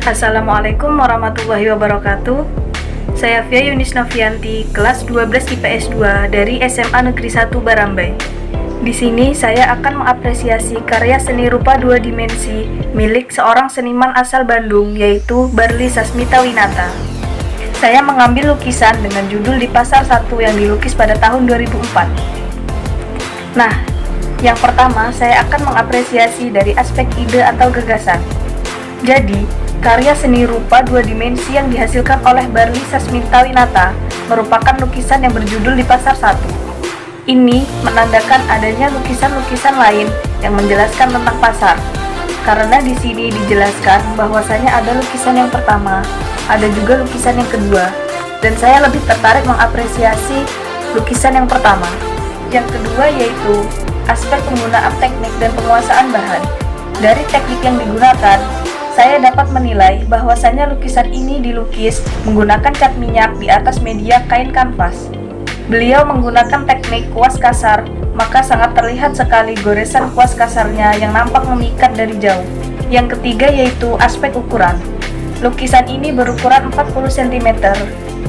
Assalamualaikum warahmatullahi wabarakatuh. Saya Fia Yunis Novianti, kelas 12 IPS 2 dari SMA Negeri 1 Barambai. Di sini saya akan mengapresiasi karya seni rupa dua dimensi milik seorang seniman asal Bandung, yaitu Barli Sasmita Winata. Saya mengambil lukisan dengan judul Di Pasar 1 yang dilukis pada tahun 2004. Nah, yang pertama saya akan mengapresiasi dari aspek ide atau gagasan. Jadi, karya seni rupa dua dimensi yang dihasilkan oleh Barli Sasmita Winata merupakan lukisan yang berjudul Di Pasar 1. Ini menandakan adanya lukisan-lukisan lain yang menjelaskan tentang pasar. Karena di sini dijelaskan bahwasanya ada lukisan yang pertama, ada juga lukisan yang kedua, dan saya lebih tertarik mengapresiasi lukisan yang pertama. Yang kedua yaitu aspek penggunaan teknik dan penguasaan bahan. Dari teknik yang digunakan, saya dapat menilai bahwasanya lukisan ini dilukis menggunakan cat minyak di atas media kain kanvas. Beliau menggunakan teknik kuas kasar, maka sangat terlihat sekali goresan kuas kasarnya yang nampak memikat dari jauh. Yang ketiga yaitu aspek ukuran. Lukisan ini berukuran 40 cm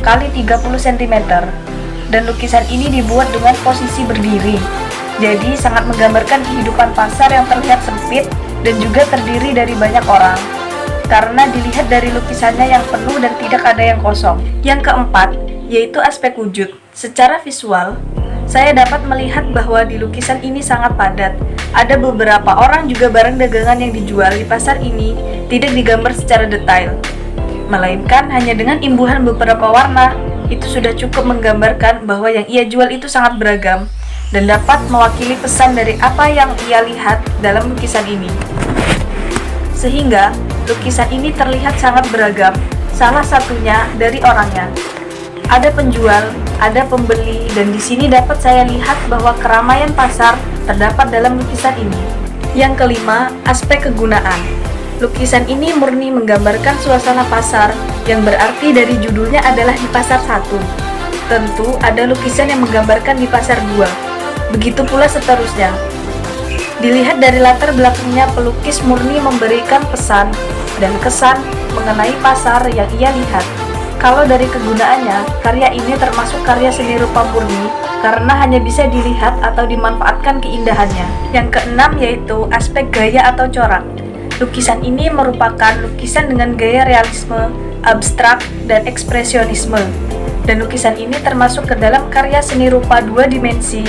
kali 30 cm, dan lukisan ini dibuat dengan posisi berdiri. Jadi sangat menggambarkan kehidupan pasar yang terlihat sempit dan juga terdiri dari banyak orang, karena dilihat dari lukisannya yang penuh dan tidak ada yang kosong. Yang keempat, yaitu aspek wujud. Secara visual, saya dapat melihat bahwa di lukisan ini sangat padat. Ada beberapa orang juga barang dagangan yang dijual di pasar ini tidak digambar secara detail, melainkan hanya dengan imbuhan beberapa warna. Itu sudah cukup menggambarkan bahwa yang ia jual itu sangat beragam dan dapat mewakili pesan dari apa yang ia lihat dalam lukisan ini. Sehingga lukisan ini terlihat sangat beragam, salah satunya dari orangnya. Ada penjual, ada pembeli, dan di sini dapat saya lihat bahwa keramaian pasar terdapat dalam lukisan ini. Yang kelima, aspek kegunaan. Lukisan ini murni menggambarkan suasana pasar, yang berarti dari judulnya adalah Di Pasar 1. Tentu ada lukisan yang menggambarkan di Pasar 2. Begitu pula seterusnya. Dilihat dari latar belakangnya, pelukis murni memberikan pesan dan kesan mengenai pasar yang ia lihat. Kalau dari kegunaannya, karya ini termasuk karya seni rupa murni karena hanya bisa dilihat atau dimanfaatkan keindahannya. Yang keenam yaitu aspek gaya atau corak. Lukisan ini merupakan lukisan dengan gaya realisme, abstrak, dan ekspresionisme. Dan lukisan ini termasuk ke dalam karya seni rupa dua dimensi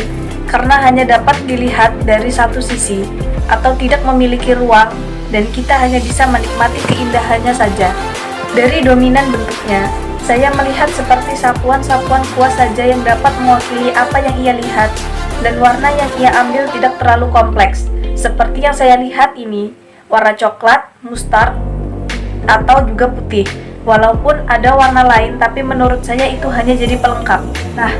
karena hanya dapat dilihat dari satu sisi atau tidak memiliki ruang, dan kita hanya bisa menikmati keindahannya saja. Dari dominan bentuknya, saya melihat seperti sapuan-sapuan kuas saja yang dapat mewakili apa yang ia lihat, dan warna yang ia ambil tidak terlalu kompleks. Seperti yang saya lihat ini, warna coklat, mustard, atau juga putih. Walaupun ada warna lain, tapi menurut saya itu hanya jadi pelengkap. Nah,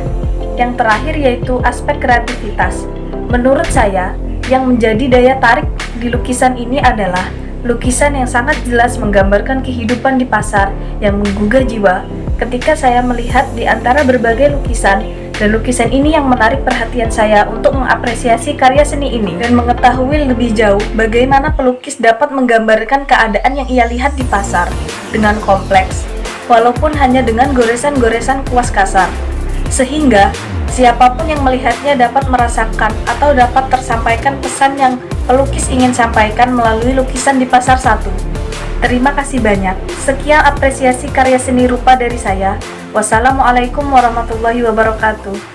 yang terakhir yaitu aspek kreativitas. Menurut saya, yang menjadi daya tarik di lukisan ini adalah lukisan yang sangat jelas menggambarkan kehidupan di pasar yang menggugah jiwa. Ketika saya melihat di antara berbagai lukisan, dan lukisan ini yang menarik perhatian saya untuk mengapresiasi karya seni ini dan mengetahui lebih jauh bagaimana pelukis dapat menggambarkan keadaan yang ia lihat di pasar dengan kompleks, walaupun hanya dengan goresan-goresan kuas kasar. Sehingga siapapun yang melihatnya dapat merasakan atau dapat tersampaikan pesan yang pelukis ingin sampaikan melalui lukisan Di Pasar 1. Terima kasih banyak. Sekian apresiasi karya seni rupa dari saya. Wassalamualaikum warahmatullahi wabarakatuh.